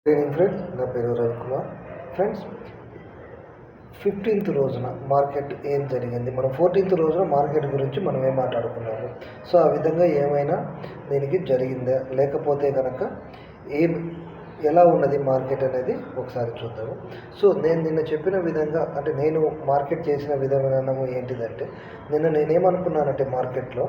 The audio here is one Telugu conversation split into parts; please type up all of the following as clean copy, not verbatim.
గుడ్ ఈవినింగ్ ఫ్రెండ్స్, నా పేరు రవికుమార్. ఫ్రెండ్స్, 15th రోజున మార్కెట్ ఏం జరిగింది, మనం 14th రోజున మార్కెట్ గురించి మనం ఏం మాట్లాడుకున్నాము. సో ఆ విధంగా ఏమైనా దీనికి జరిగిందా, లేకపోతే కనుక ఎలా ఉన్నది మార్కెట్ అనేది ఒకసారి చూద్దాము. సో నేను నిన్న చెప్పిన విధంగా, అంటే నేను మార్కెట్ చేసిన విధానము ఏంటిదంటే, నిన్న నేనేమనుకున్నానంటే మార్కెట్లో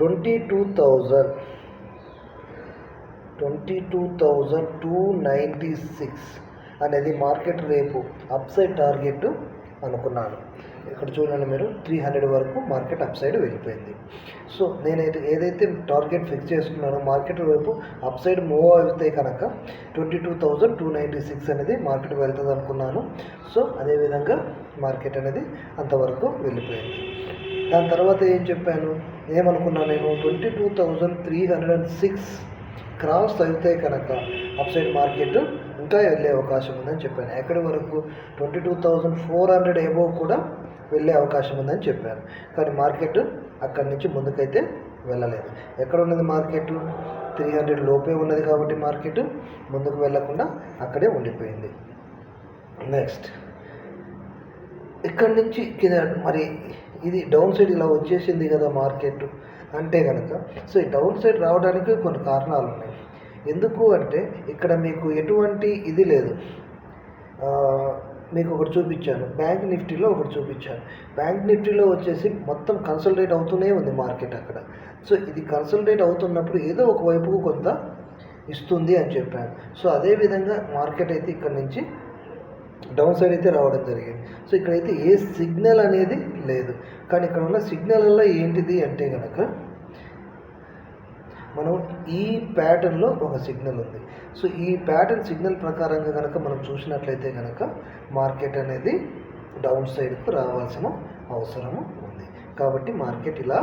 22,296 అనేది మార్కెట్ రేపు అప్సైడ్ టార్గెట్ అనుకున్నాను. ఇక్కడ చూడండి, మీరు 300 వరకు మార్కెట్ అప్సైడ్ వెళ్ళిపోయింది. సో నేనైతే ఏదైతే టార్గెట్ ఫిక్స్ చేసుకున్నానో మార్కెట్ వైపు అప్సైడ్ మూవ్ అయితే కనుక 22,296 అనేది మార్కెట్ వెళ్తుంది అనుకున్నాను. సో అదేవిధంగా మార్కెట్ అనేది అంతవరకు వెళ్ళిపోయింది. దాని తర్వాత ఏం చెప్పాను, ఏమనుకున్నాను నేను, 22,306 క్రాస్ అయితే కనుక అప్సైడ్ మార్కెట్ ఇంకా వెళ్ళే అవకాశం ఉందని చెప్పాను. ఎక్కడి వరకు 22,400 ఎబోవ్ కూడా వెళ్ళే అవకాశం ఉందని చెప్పాను. కానీ మార్కెట్ అక్కడి నుంచి ముందుకైతే వెళ్ళలేదు. ఎక్కడ ఉన్నది మార్కెట్, 300 లోపే ఉన్నది కాబట్టి మార్కెట్ ముందుకు వెళ్ళకుండా అక్కడే ఉండిపోయింది. నెక్స్ట్ ఇక్కడి నుంచి మరి ఇది డౌన్ సైడ్ ఇలా వచ్చేసింది కదా మార్కెట్ అంటే కనుక, సో ఈ డౌన్ సైడ్ రావడానికి కొన్ని కారణాలు ఉన్నాయి. ఎందుకు అంటే ఇక్కడ మీకు ఎటువంటి ఇది లేదు. మీకు ఒకటి చూపించాను, బ్యాంక్ నిఫ్టీలో ఒకటి చూపించాను. బ్యాంక్ నిఫ్టీలో వచ్చేసి మొత్తం కన్సల్టేట్ అవుతూనే ఉంది మార్కెట్ అక్కడ. సో ఇది కన్సల్టేట్ అవుతున్నప్పుడు ఏదో ఒక వైపుకు కొంత ఇస్తుంది అని చెప్పాను. సో అదేవిధంగా మార్కెట్ అయితే ఇక్కడ నుంచి డౌన్ సైడ్ అయితే రావడం జరిగింది. సో ఇక్కడైతే ఏ సిగ్నల్ అనేది లేదు. కానీ ఇక్కడ ఉన్న సిగ్నల్లో ఏంటిది అంటే కనుక, మనం ఈ ప్యాటర్న్లో ఒక సిగ్నల్ ఉంది. సో ఈ ప్యాటర్న్ సిగ్నల్ ప్రకారంగా కనుక మనం చూసినట్లయితే కనుక మార్కెట్ అనేది డౌన్ సైడ్కు రావాల్సిన అవసరము ఉంది. కాబట్టి మార్కెట్ ఇలా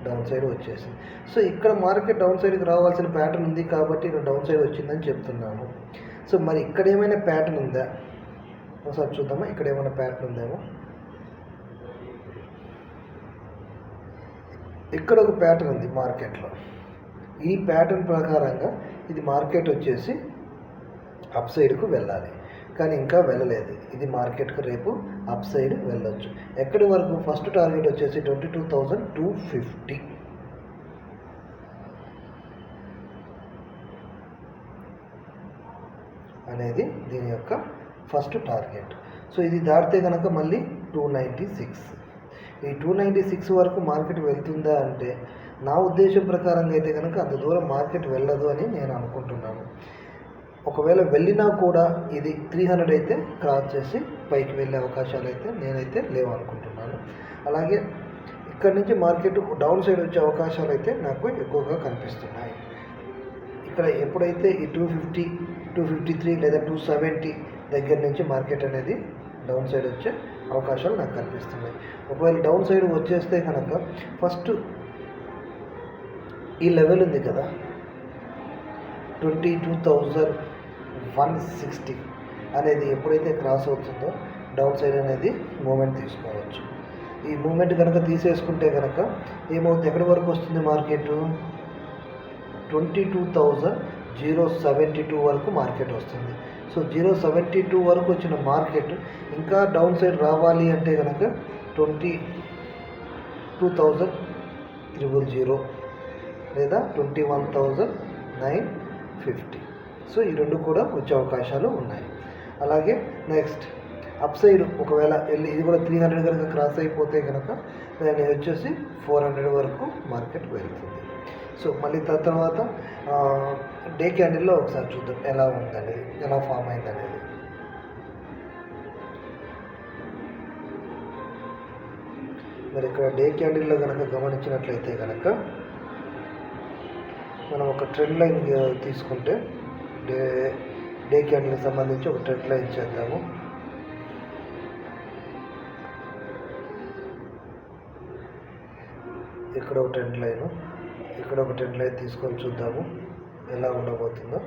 డౌన్ సైడ్ వచ్చేసింది. సో ఇక్కడ మార్కెట్ డౌన్ సైడ్కి రావాల్సిన ప్యాటర్న్ ఉంది కాబట్టి ఇక్కడ డౌన్ సైడ్ వచ్చిందని చెప్తున్నాను. సో మరి ఇక్కడ ఏమైనా ప్యాటర్న్ ఉందా ఒకసారి చూద్దామా. ఇక్కడ ఏమైనా ప్యాటర్న్ ఉందేమో. ఇక్కడ ఒక ప్యాటర్న్ ఉంది మార్కెట్లో. ఈ ప్యాటర్న్ ప్రకారంగా ఇది మార్కెట్ వచ్చేసి అప్ సైడ్కు వెళ్ళాలి, కానీ ఇంకా వెళ్ళలేదు. ఇది మార్కెట్కు రేపు అప్ సైడ్ వెళ్ళొచ్చు. ఎక్కడి వరకు, ఫస్ట్ టార్గెట్ వచ్చేసి 22,250 అనేది దీని యొక్క ఫస్ట్ టార్గెట్. సో ఇది దాటితే కనుక మళ్ళీ 296. ఈ 296 వరకు మార్కెట్ వెళ్తుందా అంటే నా ఉద్దేశం ప్రకారంగా అయితే కనుక అంత దూరం మార్కెట్ వెళ్ళదు అని నేను అనుకుంటున్నాను. ఒకవేళ వెళ్ళినా కూడా ఇది 300 అయితే క్రాస్ చేసి పైకి వెళ్ళే అవకాశాలు అయితే నేనైతే లేవు అనుకుంటున్నాను. అలాగే ఇక్కడ నుంచి మార్కెట్ డౌన్ సైడ్ వచ్చే అవకాశాలు అయితే నాకు ఎక్కువగా కనిపిస్తున్నాయి. ఇక్కడ ఎప్పుడైతే ఈ 250, 253 లేదా 270 దగ్గర నుంచి మార్కెట్ అనేది డౌన్ సైడ్ వచ్చే అవకాశాలు నాకు కనిపిస్తున్నాయి. ఒకవేళ డౌన్ సైడ్ వచ్చేస్తే కనుక ఫస్ట్ ఈ లెవెల్ ఉంది కదా 22,160 అనేది ఎప్పుడైతే క్రాస్ అవుతుందో డౌన్ సైడ్ అనేది మూమెంట్ తీసుకోవచ్చు. ఈ మూమెంట్ కనుక తీసేసుకుంటే కనుక ఏమవుతుంది, ఎక్కడి వరకు వస్తుంది మార్కెట్, 22,072 వరకు మార్కెట్ వస్తుంది. సో 072 వరకు వచ్చిన మార్కెట్ ఇంకా డౌన్ సైడ్ రావాలి అంటే కనుక 22,000 లేదా 21,950. సో ఈ రెండు కూడా వచ్చే అవకాశాలు ఉన్నాయి. అలాగే నెక్స్ట్ అప్ సైడ్ ఒకవేళ వెళ్ళి ఇది కూడా 300 కనుక క్రాస్ అయిపోతే కనుక దాన్ని వచ్చేసి 400 వరకు మార్కెట్ వెళ్తుంది. సో మళ్ళీ తర్వాత డే క్యాండిల్లో ఒకసారి చూద్దాం ఎలా ఉందనేది, ఎలా ఫామ్ అయిందనేది. మరి ఇక్కడ డే క్యాండిల్లో కనుక గమనించినట్లయితే కనుక మనం ఒక ట్రెండ్ లైన్ తీసుకుంటే డే క్యాండిల్కి సంబంధించి ఒక ట్రెండ్ లైన్ చేద్దాము. ఇక్కడ ఒక ట్రెండ్ లైను, ఇక్కడ ఒక ట్రెండ్ లైన్ తీసుకొని చూద్దాము ఎలా ఉండబోతుందో.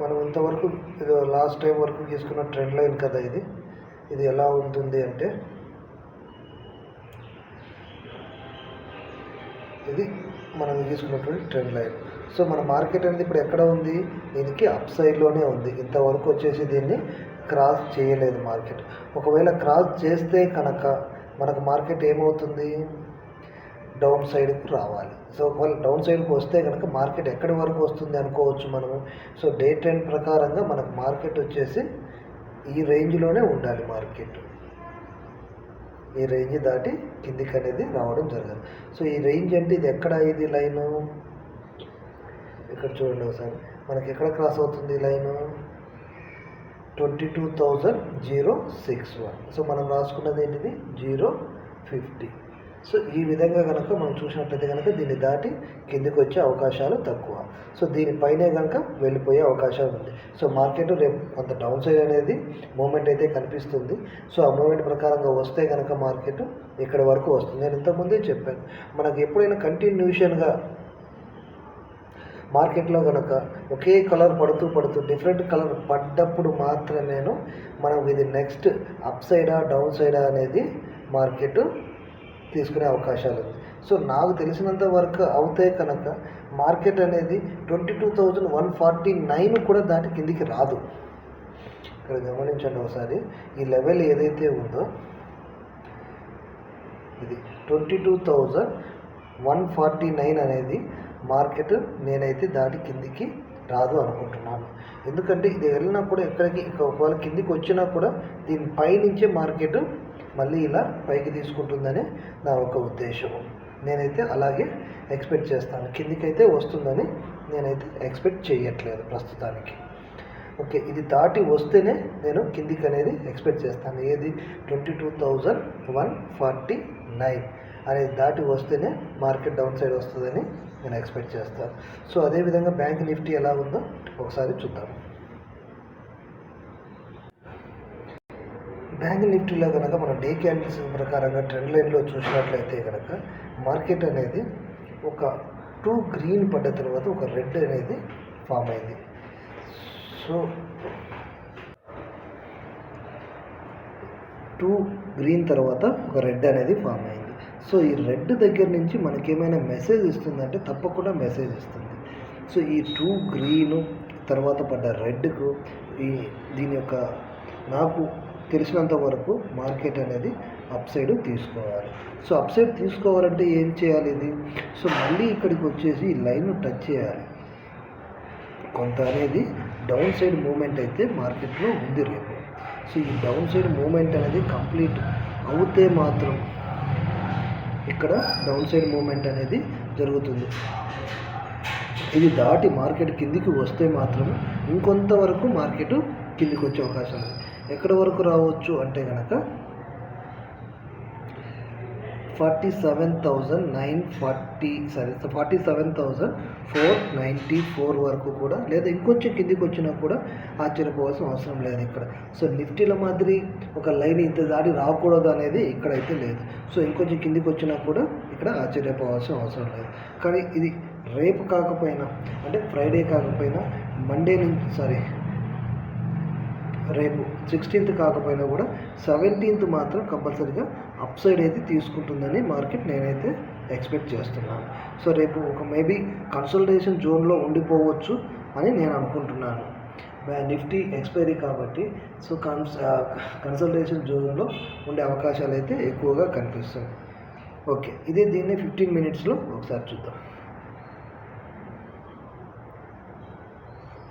మనం ఇంతవరకు లాస్ట్ టైం వరకు తీసుకున్న ట్రెండ్ లైన్ కదా ఇది ఎలా ఉంటుంది అంటే ఇది మనం తీసుకున్నటువంటి ట్రెండ్ లైన్. సో మన మార్కెట్ అనేది ఇప్పుడు ఎక్కడ ఉంది, దీనికి అప్ సైడ్లోనే ఉంది. ఇంతవరకు వచ్చేసి దీన్ని క్రాస్ చేయలేదు మార్కెట్. ఒకవేళ క్రాస్ చేస్తే కనుక మనకు మార్కెట్ ఏమవుతుంది, డౌన్ సైడ్కి రావాలి. సో ఒకవేళ డౌన్ సైడ్కి వస్తే కనుక మార్కెట్ ఎక్కడి వరకు వస్తుంది అనుకోవచ్చు మనము. సో డే ట్రెండ్ ప్రకారంగా మనకు మార్కెట్ వచ్చేసి ఈ రేంజ్లోనే ఉండాలి. మార్కెట్ ఈ రేంజ్ దాటి కిందికి అనేది రావడం జరగదు. సో ఈ రేంజ్ అంటే ఇది ఎక్కడ, ఇది లైను ఇక్కడ చూడండి ఒకసారి, మనకి ఎక్కడ క్రాస్ అవుతుంది లైను 22,061. సో మనం రాసుకున్నది ఏంటిది 0.50. సో ఈ విధంగా కనుక మనం చూసినట్లయితే కనుక దీన్ని దాటి కిందికి వచ్చే అవకాశాలు తక్కువ. సో దీనిపైనే కనుక వెళ్ళిపోయే అవకాశాలు ఉంది. సో మార్కెట్ రేపు కొంత డౌన్ సైడ్ అనేది మూమెంట్ అయితే కనిపిస్తుంది. సో ఆ మూమెంట్ ప్రకారంగా వస్తే కనుక మార్కెట్ ఇక్కడ వరకు వస్తుంది. నేను ఇంతకుముందే చెప్పాను, మనకు ఎప్పుడైనా కంటిన్యూషన్గా మార్కెట్లో కనుక ఒకే కలర్ పడుతూ డిఫరెంట్ కలర్ పడ్డప్పుడు మాత్రమేను మనం ఇది నెక్స్ట్ అప్ సైడా డౌన్ సైడా అనేది మార్కెట్ తీసుకునే అవకాశాలు ఉంది. సో నాకు తెలిసినంత వరకు అవుతే కనుక మార్కెట్ అనేది 22,149 కూడా దాటి కిందికి రాదు. ఇక్కడ గమనించండి ఒకసారి, ఈ లెవెల్ ఏదైతే ఉందో ఇది 22,149 అనేది మార్కెట్ నేనైతే దాటి కిందికి రాదు అనుకుంటున్నాను. ఎందుకంటే ఇది వెళ్ళినా కూడా ఎక్కడికి ఒకవేళ కిందికి వచ్చినా కూడా దీని పైనుంచే మార్కెట్ మళ్ళీ ఇలా పైకి తీసుకుంటుందని నా ఒక ఉద్దేశం. నేనైతే అలాగే ఎక్స్పెక్ట్ చేస్తాను. కిందికైతే వస్తుందని నేనైతే ఎక్స్పెక్ట్ చేయట్లేదు ప్రస్తుతానికి. ఓకే, ఇది దాటి వస్తేనే నేను కిందికి అనేది ఎక్స్పెక్ట్ చేస్తాను. ఏది 22,149 అనేది దాటి వస్తేనే మార్కెట్ డౌన్ సైడ్ వస్తుందని నేను ఎక్స్పెక్ట్ చేస్తాను. సో అదేవిధంగా బ్యాంక్ నిఫ్టీ ఎలా ఉందో ఒకసారి చూద్దాం. బ్యాంక్ నిఫ్టీలో కనుక మన డే క్యాండిల్స్ ప్రకారంగా ట్రెండ్ లైన్లో చూసినట్లయితే కనుక మార్కెట్ అనేది ఒక 2 గ్రీన్ పడ్డ తర్వాత ఒక రెడ్ అనేది ఫామ్ అయింది. సో 2 గ్రీన్ తర్వాత ఒక రెడ్ అనేది ఫామ్ అయింది. సో ఈ రెడ్ దగ్గర నుంచి మనకేమైనా మెసేజ్ ఇస్తుందంటే తప్పకుండా మెసేజ్ ఇస్తుంది. సో ఈ 2 గ్రీను తర్వాత పడ్డ రెడ్కు దీని యొక్క నాకు తెలిసినంత వరకు మార్కెట్ అనేది అప్ సైడ్ తీసుకోవాలి. సో అప్ సైడ్ తీసుకోవాలంటే ఏం చేయాలి ఇది, సో మళ్ళీ ఇక్కడికి వచ్చేసి ఈ లైన్ను టచ్ చేయాలి. కొంత అనేది డౌన్ సైడ్ మూమెంట్ అయితే మార్కెట్లో ఉంది రేపు. సో ఈ డౌన్ సైడ్ మూమెంట్ అనేది కంప్లీట్ అవుతే మాత్రం ఇక్కడ డౌన్ సైడ్ మూమెంట్ అనేది జరుగుతుంది. ఇది దాటి మార్కెట్ కిందికి వస్తే మాత్రం ఇంకొంతవరకు మార్కెట్ కిందికి వచ్చే అవకాశం ఉంది. ఎక్కడి వరకు రావచ్చు అంటే కనుక 47,494 వరకు కూడా, లేదా ఇంకొంచెం కిందికి వచ్చినా కూడా ఆశ్చర్యపోవాల్సిన అవసరం లేదు ఇక్కడ. సో నిఫ్టీల మాదిరి ఒక లైన్ ఇంత దాడి రాకూడదు అనేది ఇక్కడైతే లేదు. సో ఇంకొంచెం కిందికి వచ్చినా కూడా ఇక్కడ ఆశ్చర్యపోవాల్సిన అవసరం లేదు. కానీ ఇది రేపు కాకపోయినా, అంటే ఫ్రైడే కాకపోయినా మండే నుంచి రేపు 16th కాకపోయినా కూడా 17th మాత్రం కంపల్సరీగా అప్ సైడ్ అయితే తీసుకుంటుందని మార్కెట్ నేనైతే ఎక్స్పెక్ట్ చేస్తున్నాను. సో రేపు ఒక మేబీ కన్సల్టేషన్ జోన్లో ఉండిపోవచ్చు అని నేను అనుకుంటున్నాను. నిఫ్టీ ఎక్స్పైరీ కాబట్టి సో కన్సల్టేషన్ జోన్లో ఉండే అవకాశాలు అయితే ఎక్కువగా కనిపిస్తుంది. ఓకే, ఇదే దీన్ని 15 minutesలో ఒకసారి చూద్దాం.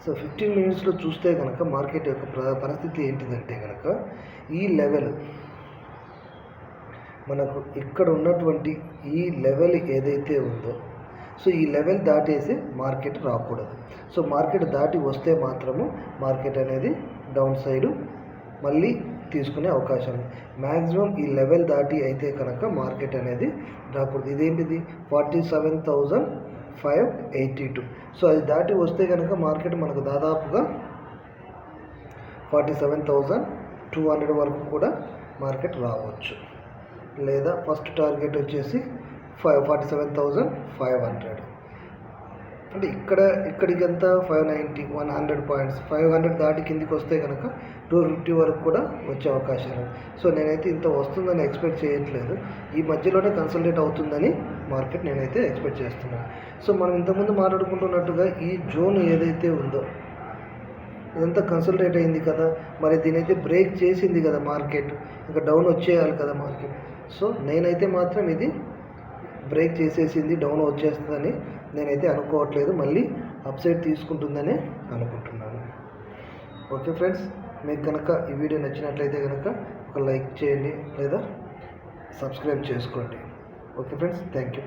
సో 15 minutesలో చూస్తే కనుక మార్కెట్ యొక్క పరిస్థితి ఏంటిదంటే కనుక ఈ లెవెల్ మనకు ఇక్కడ ఉన్నటువంటి ఈ లెవెల్ ఏదైతే ఉందో, సో ఈ లెవెల్ దాటేసి మార్కెట్ రాకూడదు. సో మార్కెట్ దాటి వస్తే మాత్రము మార్కెట్ అనేది డౌన్ సైడు మళ్ళీ తీసుకునే అవకాశం ఉంది. మ్యాక్సిమం ఈ లెవెల్ దాటి అయితే కనుక మార్కెట్ అనేది రాకూడదు. ఇదేంటిది 47,582. సో అది దాటి వస్తే కనుక మార్కెట్ మనకు దాదాపుగా 47,200 వరకు కూడా మార్కెట్ రావచ్చు. లేదా ఫస్ట్ టార్గెట్ వచ్చేసి 47,500. అంటే ఇక్కడికి అంతా 590 100 పాయింట్స్ 500 దాటి కిందికి వస్తే కనుక 250 వరకు కూడా వచ్చే అవకాశాలు. సో నేనైతే ఇంత వస్తుందని ఎక్స్పెక్ట్ చేయట్లేదు. ఈ మధ్యలోనే కన్సల్టేట్ అవుతుందని మార్కెట్ నేనైతే ఎక్స్పెక్ట్ చేస్తున్నాను. సో మనం ఇంతకుముందు మాట్లాడుకుంటున్నట్టుగా ఈ జోన్ ఏదైతే ఉందో ఇదంతా కన్సల్టేట్ అయింది కదా, మరి దీనైతే బ్రేక్ చేసింది కదా మార్కెట్, ఇంకా డౌన్ వచ్చేయాలి కదా మార్కెట్. సో నేనైతే మాత్రం ఇది బ్రేక్ చేసేసింది, డౌన్ వచ్చేస్తుందని నేనైతే అనుకోవట్లేదు, మళ్ళీ అప్సైడ్ తీసుకుంటుందని అనుకుంటున్నాను. ఓకే ఫ్రెండ్స్, మీకు కనుక ఈ వీడియో నచ్చినట్లయితే కనుక ఒక లైక్ చేయండి లేదా సబ్స్క్రైబ్ చేసుకోండి. Okay friends, thank you.